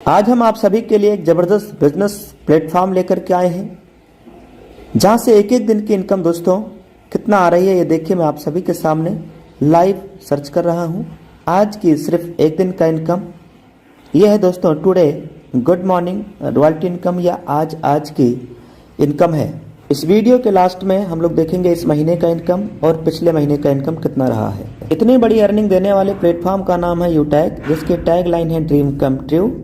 आज हम आप सभी के लिए एक ज़बरदस्त बिजनेस प्लेटफॉर्म लेकर के आए हैं, जहां से एक एक दिन की इनकम दोस्तों कितना आ रही है ये देखिए। मैं आप सभी के सामने लाइव सर्च कर रहा हूं। आज की सिर्फ एक दिन का इनकम ये है दोस्तों। Today good morning royalty income या आज की इनकम है। इस वीडियो के लास्ट में हम लोग देखेंगे इस महीने का इनकम और पिछले महीने का इनकम कितना रहा है। इतनी बड़ी अर्निंग देने वाले प्लेटफॉर्म का नाम है यूटैग, जिसकी टैग लाइन है ड्रीम कम ट्रू।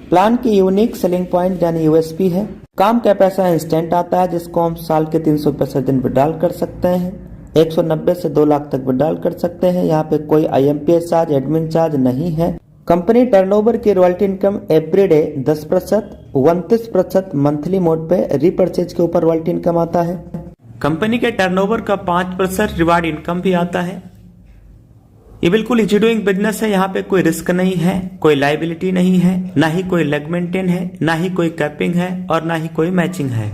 प्लान की यूनिक सेलिंग पॉइंट यानी यूएसपी है। काम का पैसा इंस्टेंट आता है, जिसको हम साल के 365 दिन विड्रॉल कर सकते हैं। 190 से 2 लाख तक विड्रॉल कर सकते हैं। यहाँ पे कोई IMPS चार्ज, एडमिन चार्ज नहीं है। कंपनी टर्नओवर की royalty income everyday 10%, 29% monthly mode पे रीपर्चेज के ऊपर रॉयल्टी इनकम आता है। कंपनी के टर्नओवर का 5% रिवार्ड इनकम भी आता है। ये बिल्कुल इजी डूइंग बिजनेस है। यहाँ पे कोई रिस्क नहीं है, कोई लाइबिलिटी नहीं है, ना ही कोई लेग मेंटेन है, ना ही कोई कैपिंग है और ना ही कोई मैचिंग है।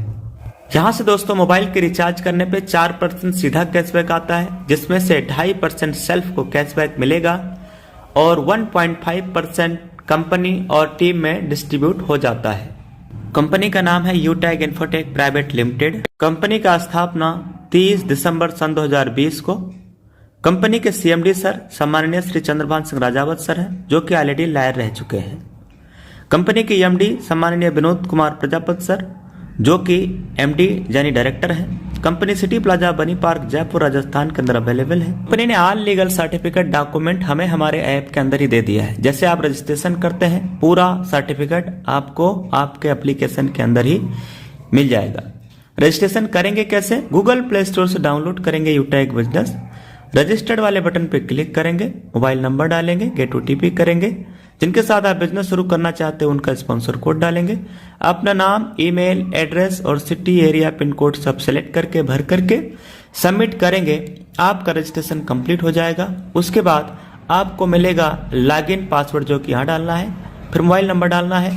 यहाँ से दोस्तों मोबाइल के रिचार्ज करने पे 4% सीधा कैशबैक आता है, जिसमें से 2.5% सेल्फ को कैशबैक मिलेगा और 1.5% कंपनी और टीम में डिस्ट्रीब्यूट हो जाता है। कंपनी का नाम है यूटैग इन्फोटेक प्राइवेट लिमिटेड। कंपनी का स्थापना 30 दिसंबर सन 2020 को। कंपनी के CMD सर सम्माननीय श्री चंद्रभान सिंह राजावत सर हैं, जो कि ऑलरेडी लायर रह चुके हैं। कंपनी के MD सम्माननीय विनोद कुमार प्रजापति सर, जो कि MD यानी डायरेक्टर हैं। कंपनी सिटी प्लाजा बनी पार्क जयपुर राजस्थान के अंदर अवेलेबल है। कंपनी ने ऑल लीगल सर्टिफिकेट डॉक्यूमेंट हमें हमारे ऐप के अंदर ही दे दिया है। जैसे आप रजिस्ट्रेशन करते हैं, पूरा सर्टिफिकेट आपको आपके एप्लीकेशन के अंदर ही मिल जाएगा। रजिस्ट्रेशन करेंगे कैसे? गूगल प्ले स्टोर से डाउनलोड करेंगे यूटैग बिजनेस, रजिस्टर्ड वाले बटन पे क्लिक करेंगे, मोबाइल नंबर डालेंगे, गेट OTP करेंगे। जिनके साथ आप बिजनेस शुरू करना चाहते हैं उनका स्पॉन्सर कोड डालेंगे। अपना नाम, ईमेल एड्रेस और सिटी, एरिया, पिन कोड सब सेलेक्ट करके भर करके सबमिट करेंगे। आपका रजिस्ट्रेशन कंप्लीट हो जाएगा। उसके बाद आपको मिलेगा लॉगिन पासवर्ड, जो कि यहाँ डालना है, फिर मोबाइल नंबर डालना है,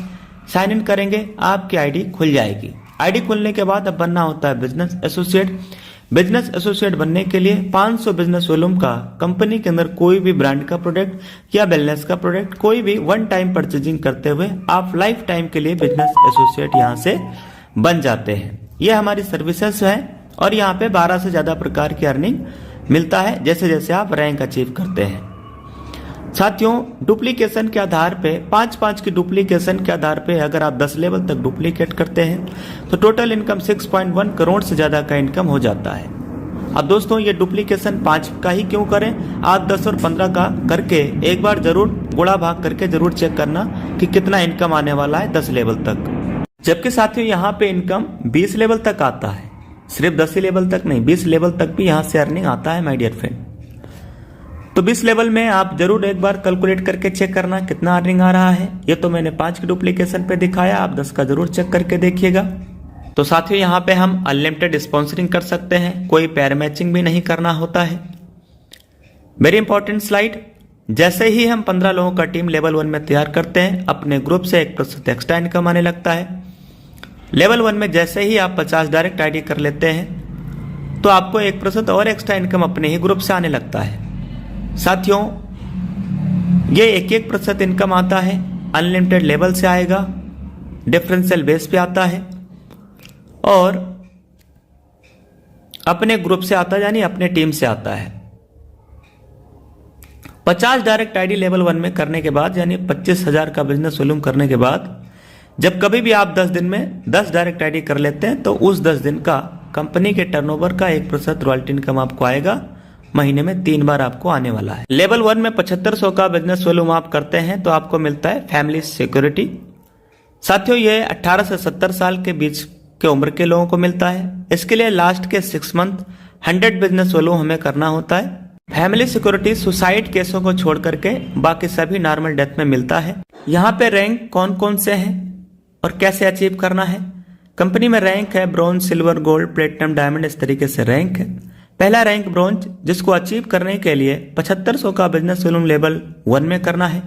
साइन इन करेंगे, आपकी ID खुल जाएगी। ID खुलने के बाद अब बनना होता है बिजनेस एसोसिएट। बिजनेस एसोसिएट बनने के लिए 500 बिजनेस वॉल्यूम का कंपनी के अंदर कोई भी ब्रांड का प्रोडक्ट या वेलनेस का प्रोडक्ट, कोई भी वन टाइम परचेजिंग करते हुए आप लाइफ टाइम के लिए बिजनेस एसोसिएट यहां से बन जाते हैं। ये हमारी सर्विसेज है और यहाँ पे 12 से ज्यादा प्रकार की अर्निंग मिलता है, जैसे जैसे आप रैंक अचीव करते हैं। साथियों, डुप्लीकेशन के आधार पे 5-5 की डुप्लीकेशन के आधार पे अगर आप 10 लेवल तक डुप्लीकेट करते हैं तो टोटल इनकम 6.1 करोड़ से ज्यादा का इनकम हो जाता है। अब दोस्तों ये डुप्लीकेशन 5 का ही क्यों करें, आप 10 और 15 का करके एक बार जरूर गुणा भाग करके जरूर चेक करना कि कितना इनकम आने वाला है 10 लेवल तक। जबकि साथियों यहाँ पे इनकम 20 लेवल तक आता है, सिर्फ 10 लेवल तक नहीं, 20 लेवल तक भी यहाँ से अर्निंग आता है माय डियर फ्रेंड। तो 20 लेवल में आप जरूर एक बार कैलकुलेट करके चेक करना कितना अर्निंग आ रहा है। ये तो मैंने 5 की डुप्लीकेशन पे दिखाया, आप 10 का जरूर चेक करके देखिएगा। तो साथियों यहाँ पे हम अनलिमिटेड स्पॉन्सरिंग कर सकते हैं, कोई पेयर मैचिंग भी नहीं करना होता है। वेरी इंपॉर्टेंट स्लाइड, जैसे ही हम 15 लोगों का टीम लेवल 1 में तैयार करते हैं, अपने ग्रुप से 1% एक्स्ट्रा इनकम आने लगता है। लेवल 1 में जैसे ही आप 50 डायरेक्ट ID कर लेते हैं तो आपको 1% और एक्स्ट्रा इनकम अपने ही ग्रुप से आने लगता है। साथियों ये 1% इनकम आता है, अनलिमिटेड लेवल से आएगा, डिफरेंशियल बेस पे आता है और अपने ग्रुप से आता है, यानी अपने टीम से आता है। 50 डायरेक्ट ID लेवल 1 में करने के बाद, यानी 25,000 का बिजनेस वॉल्यूम करने के बाद, जब कभी भी आप 10 दिन में 10 डायरेक्ट ID कर लेते हैं तो उस 10 दिन का कंपनी के टर्नओवर का 1% रॉयल्टी इनकम आपको आएगा। महीने में 3 बार आपको आने वाला है। लेवल 1 में 7500 का बिजनेस वॉल्यूम आप करते हैं तो आपको मिलता है फैमिली सिक्योरिटी। साथियों ये 18 से 70 साल के बीच के उम्र के लोगों को मिलता है। इसके लिए लास्ट के 6 मंथ 100 बिजनेस वॉल्यूम हमें करना होता है। फैमिली सिक्योरिटी सुसाइड केसों को छोड़ करके बाकी सभी नॉर्मल डेथ में मिलता है। यहाँ पे रैंक कौन कौन से हैं और कैसे अचीव करना है। कंपनी में रैंक है bronze, silver, gold, platinum, diamond, इस तरीके से रैंक है। पहला रैंक ब्रॉन्ज, जिसको अचीव करने के लिए 7500 का बिजनेस वॉल्यूम लेवल 1 में करना है।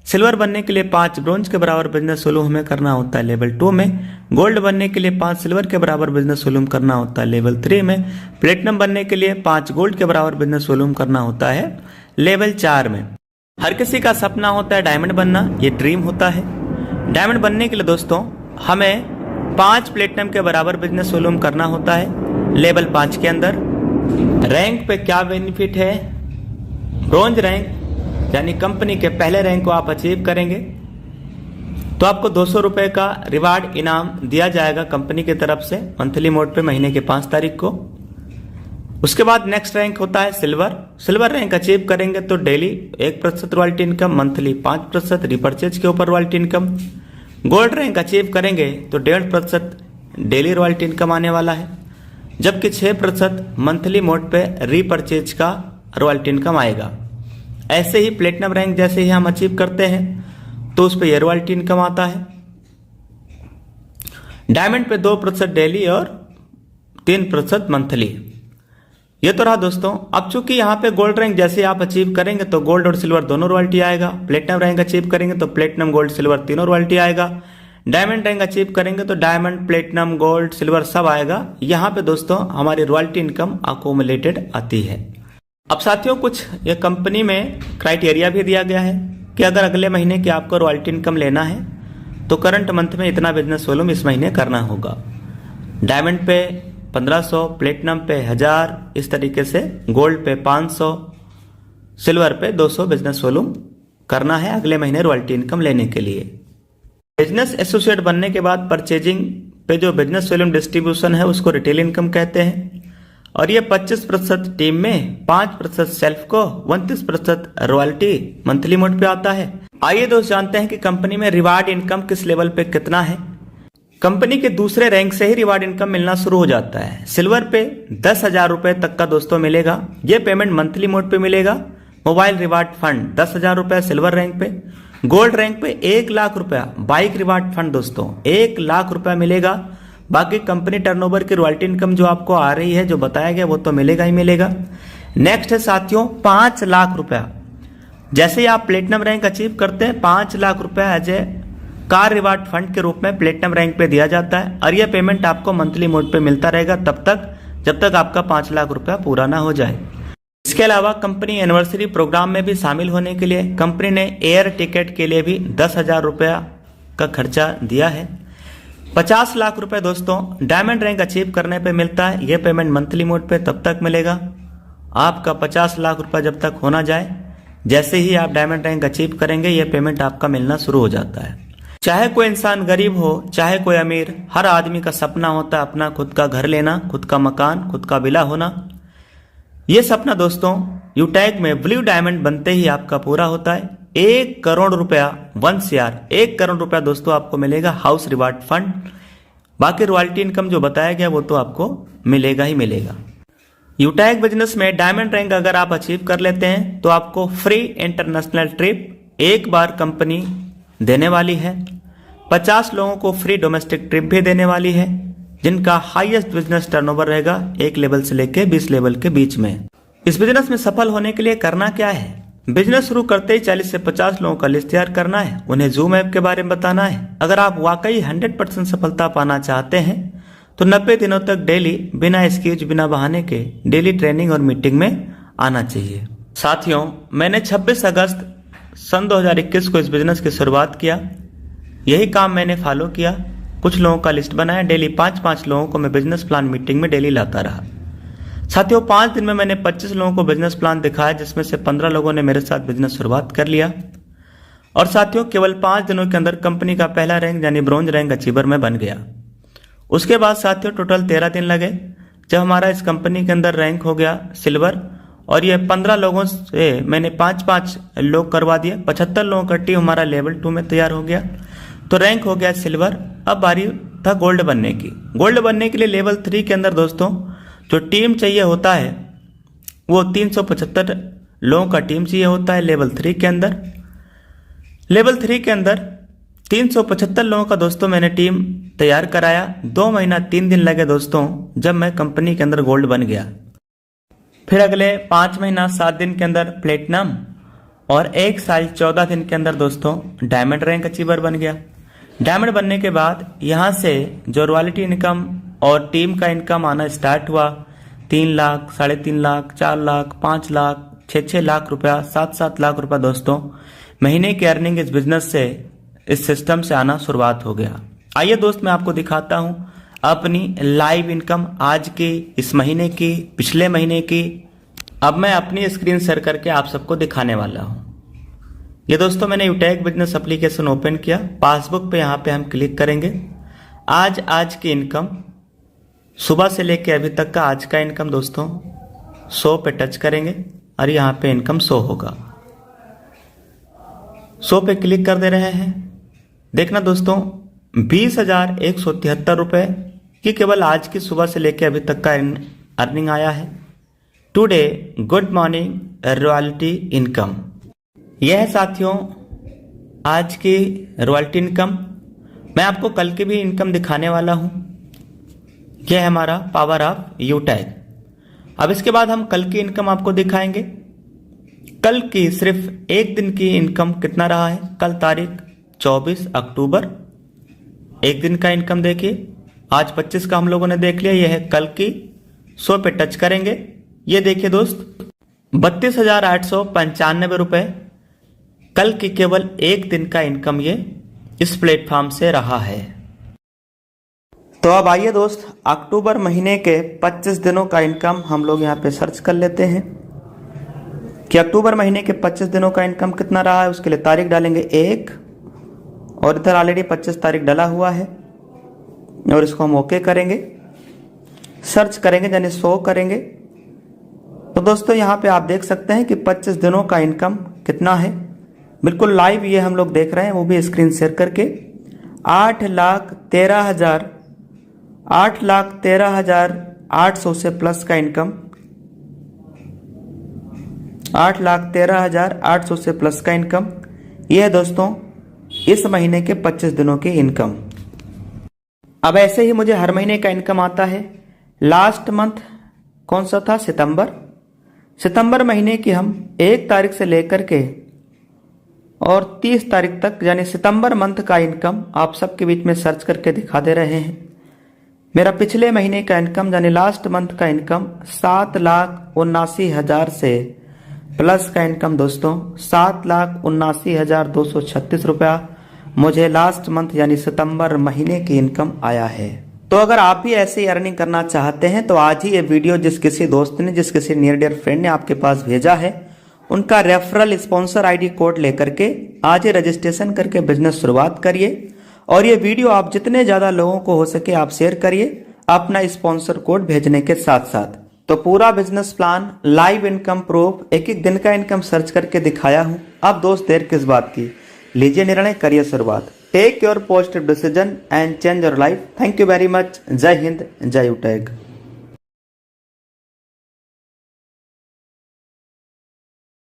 सिल्वर बनने के लिए 5 ब्रॉन्ज के बराबर बिजनेस वॉल्यूम हमें करना होता है लेवल 2 में। गोल्ड बनने के लिए 5 सिल्वर के बराबर बिजनेस वॉल्यूम करना होता है लेवल 3 में। प्लेटिनम बनने के लिए 5 गोल्ड के बराबर बिजनेस वॉल्यूम करना होता है लेवल 4 में। हर किसी का सपना होता है डायमंड बनना, ये ड्रीम होता है। डायमंड बनने के लिए दोस्तों हमें 5 प्लेटिनम के बराबर बिजनेस वॉल्यूम करना होता है लेवल 5 के अंदर। रैंक पे क्या बेनिफिट है? ब्रॉन्ज रैंक यानी कंपनी के पहले रैंक को आप अचीव करेंगे तो आपको 200 रुपए का रिवार्ड इनाम दिया जाएगा कंपनी की तरफ से मंथली मोड पे महीने के 5 तारीख को। उसके बाद नेक्स्ट रैंक होता है सिल्वर। सिल्वर रैंक अचीव करेंगे तो daily 1% royalty income, monthly 5% repurchase के ऊपर royalty income. Gold rank achieve करेंगे तो 1.5% डेली रॉयल्टी इनकम आने वाला है, जबकि 6% मंथली मोड पे रीपरचेज का रॉयल्टी इनकम आएगा। ऐसे ही प्लेटिनम रैंक जैसे ही हम अचीव करते हैं तो उस पर यह रॉयल्टी इनकम आता है। डायमंड पे 2% डेली और 3% मंथली। ये तो रहा दोस्तों। अब चूंकि यहाँ पे गोल्ड रैंक जैसे आप अचीव करेंगे तो गोल्ड और सिल्वर दोनों रॉयल्टी आएगा। प्लेटिनम रैंक अचीव करेंगे तो प्लेटिनम, गोल्ड, सिल्वर तीनों रॉयल्टी आएगा। डायमंड रैंक अचीव करेंगे तो डायमंड, प्लेटिनम, गोल्ड, सिल्वर सब आएगा। यहाँ पे दोस्तों हमारी रॉयल्टी इनकम अकोमुलेटेड आती है। अब साथियों कुछ ये कंपनी में क्राइटेरिया भी दिया गया है कि अगर अगले महीने की आपको रॉयल्टी इनकम लेना है तो करंट मंथ में इतना बिजनेस वॉल्यूम इस महीने करना होगा। डायमंड पे 1500, प्लेटिनम पे 1000, इस तरीके से गोल्ड पे 500, सिल्वर पे 200 बिजनेस वॉल्यूम करना है अगले महीने रॉयल्टी इनकम लेने के लिए। बिजनेस एसोसिएट बनने के बाद परचेजिंग पे जो बिजनेस वॉल्यूम डिस्ट्रीब्यूशन है उसको रिटेल इनकम कहते हैं और ये 25% टीम में, 5% सेल्फ को, 29% रॉयल्टी मंथली मोड पे आता है। आइए दोस्त जानते हैं कि कंपनी में रिवार्ड इनकम किस लेवल पे कितना है। कंपनी के दूसरे रैंक से ही रिवार्ड इनकम मिलना शुरू हो जाता है। सिल्वर पे 10,000 रुपए तक का दोस्तों मिलेगा। ये पेमेंट मंथली मोड पे मिलेगा। मोबाइल रिवार्ड फंड 10,000 रुपए सिल्वर रैंक पे। गोल्ड रैंक पे 1 लाख रुपया बाइक रिवार्ड फंड दोस्तों 1 लाख रुपया मिलेगा। बाकी कंपनी टर्नओवर की रॉयल्टी इनकम जो आपको आ रही है, जो बताया गया, वो तो मिलेगा ही मिलेगा। नेक्स्ट है साथियों 5 लाख रुपया। जैसे ही आप प्लेटिनम रैंक अचीव करते हैं 5 लाख रुपया as a car reward fund के रूप में प्लेटिनम रैंक पे दिया जाता है और यह पेमेंट आपको मंथली मोड पे मिलता रहेगा तब तक जब तक आपका 5 लाख रुपया पूरा ना हो जाए। इसके अलावा कंपनी एनिवर्सरी प्रोग्राम में भी शामिल होने के लिए कंपनी ने एयर टिकट के लिए भी 10,000 रुपया का खर्चा दिया है। 50 लाख रुपए दोस्तों डायमंड रैंक अचीव करने पे मिलता है। यह पेमेंट मंथली मोड पे तब तक मिलेगा। आपका 50 लाख रुपया जब तक होना जाए, जैसे ही आप डायमंड रैंक अचीव करेंगे यह पेमेंट आपका मिलना शुरू हो जाता है। चाहे कोई इंसान गरीब हो चाहे कोई अमीर, हर आदमी का सपना होता है अपना खुद का घर लेना, खुद का मकान, खुद का विला होना। यह सपना दोस्तों यूटैग में ब्लू डायमंड बनते ही आपका पूरा होता है। 1 करोड़ रुपया 1 CR 1 करोड़ रुपया दोस्तों आपको मिलेगा हाउस रिवार्ड फंड। बाकी रॉयल्टी इनकम जो बताया गया वो तो आपको मिलेगा ही मिलेगा। यूटैग बिजनेस में डायमंड रैंक अगर आप अचीव कर लेते हैं तो आपको फ्री इंटरनेशनल ट्रिप एक बार कंपनी देने वाली है। 50 लोगों को फ्री डोमेस्टिक ट्रिप भी देने वाली है जिनका हाईएस्ट बिजनेस टर्नओवर रहेगा 1 लेवल से लेके 20 लेवल के बीच में। इस बिजनेस में सफल होने के लिए करना क्या है? बिजनेस शुरू करते ही 40 से 50 लोगों का लिस्ट तैयार करना है, उन्हें जूम ऐप के बारे में बताना है। अगर आप वाकई 100% सफलता पाना चाहते हैं तो 90 दिनों तक डेली बिना एक्सक्यूज, बिना बहाने के डेली ट्रेनिंग और मीटिंग में आना चाहिए। साथियों मैंने 26 अगस्त सन 2021 को इस बिजनेस की शुरुआत किया। यही काम मैंने फॉलो किया। कुछ लोगों का लिस्ट बनाया, डेली 5-5 लोगों को मैं बिजनेस प्लान मीटिंग में डेली लाता रहा। साथियों 5 दिन में मैंने 25 लोगों को बिजनेस प्लान दिखाया, जिसमें से 15 लोगों ने मेरे साथ बिजनेस शुरुआत कर लिया। और साथियों केवल 5 दिनों के अंदर कंपनी का पहला रैंक यानी ब्रॉन्ज रैंक अचीवर में बन गया। उसके बाद साथियों टोटल 13 दिन लगे जब हमारा इस कंपनी के अंदर रैंक हो गया सिल्वर। और ये 15 लोगों से मैंने 5-5 लोग करवा दिए। 75 लोगों का टीम हमारा लेवल 2 में तैयार हो गया तो रैंक हो गया सिल्वर। अब बारी था गोल्ड बनने की। गोल्ड बनने के लिए लेवल 3 के अंदर दोस्तों जो टीम चाहिए होता है वो 375 लोगों का टीम चाहिए होता है लेवल 3 के अंदर। लेवल 3 के अंदर 375 लोगों का दोस्तों मैंने टीम तैयार कराया। 2 महीना 3 दिन लगे दोस्तों जब मैं कंपनी के अंदर गोल्ड बन गया। फिर अगले 5 महीना 7 दिन के अंदर प्लेटिनम और 1 साल 14 दिन के अंदर दोस्तों डायमंड रैंक अचीवर बन गया। डायमंड बनने के बाद यहाँ से जो रॉयल्टी इनकम और टीम का इनकम आना स्टार्ट हुआ। 3 लाख, 3.5 लाख, 4 लाख, 5 लाख, 6 लाख रुपया, 7 लाख रुपया दोस्तों महीने की अर्निंग इस बिजनेस से इस सिस्टम से आना शुरुआत हो गया। आइए दोस्त मैं आपको दिखाता हूं अपनी लाइव इनकम आज की, इस महीने की, पिछले महीने की। अब मैं अपनी स्क्रीन शेयर करके आप सबको दिखाने वाला हूं। ये दोस्तों मैंने यूटैग बिजनेस एप्लीकेशन ओपन किया। पासबुक पे यहाँ पे हम क्लिक करेंगे। आज की इनकम सुबह से लेके अभी तक का आज का इनकम दोस्तों 100 पे टच करेंगे और यहाँ पे इनकम 100 होगा। 100 पे क्लिक कर दे रहे हैं। देखना दोस्तों 20,173 रुपये की केवल आज की सुबह से लेके अभी तक का अर्निंग आया है। Today good morning royalty income, यह है साथियों आज की रॉयल्टी इनकम। मैं आपको कल की भी इनकम दिखाने वाला हूं। यह है हमारा पावर ऑफ यूटैग। अब इसके बाद हम कल की इनकम आपको दिखाएंगे। कल की सिर्फ एक दिन की इनकम कितना रहा है। कल तारीख 24 अक्टूबर, एक दिन का इनकम देखिए। आज 25 का हम लोगों ने देख लिया। यह है कल की। 100 पे टच करेंगे। ये देखिए दोस्त 32,895 रुपये कल की केवल एक दिन का इनकम ये इस प्लेटफॉर्म से रहा है। तो अब आइए दोस्त अक्टूबर महीने के 25 दिनों का इनकम हम लोग यहाँ पे सर्च कर लेते हैं कि अक्टूबर महीने के 25 दिनों का इनकम कितना रहा है। उसके लिए तारीख डालेंगे 1 और इधर ऑलरेडी 25 तारीख डाला हुआ है और इसको हम ओके करेंगे, सर्च करेंगे यानी 100 करेंगे। तो दोस्तों यहाँ पे आप देख सकते हैं कि 25 दिनों का इनकम कितना है। बिल्कुल लाइव ये हम लोग देख रहे हैं, वो भी स्क्रीन शेयर करके। 8,13,800 से प्लस का इनकम, 8,13,800 से प्लस का इनकम। यह है दोस्तों इस महीने के 25 दिनों की इनकम। अब ऐसे ही मुझे हर महीने का इनकम आता है। लास्ट मंथ कौन सा था, सितंबर महीने की हम 1 तारीख से लेकर के और 30 तारीख तक यानी सितंबर मंथ का इनकम आप सबके बीच में सर्च करके दिखा दे रहे हैं। मेरा पिछले महीने का इनकम यानी लास्ट मंथ का इनकम 7,79,000 से प्लस का इनकम दोस्तों 7,79,236 रुपया मुझे लास्ट मंथ यानी सितंबर महीने की इनकम आया है। तो अगर आप भी ऐसे ही अर्निंग करना चाहते हैं तो आज ही ये वीडियो जिस किसी दोस्त ने, जिस किसी नियर डियर फ्रेंड ने आपके पास भेजा है, उनका रेफरल स्पॉन्सर आईडी कोड लेकर के आज ही रजिस्ट्रेशन करके बिजनेस शुरुआत करिए। और ये वीडियो आप जितने ज्यादा लोगों को हो सके आप शेयर करिए अपना स्पॉन्सर कोड भेजने के साथ साथ। तो पूरा business plan, live income proof, एक एक दिन का इनकम सर्च करके दिखाया हूं। अब दोस्त देर किस बात की, लीजिए निर्णय, करिए शुरुआत। Take your positive decision and change your life. Thank you very much. जय हिंद, जय यूटैग।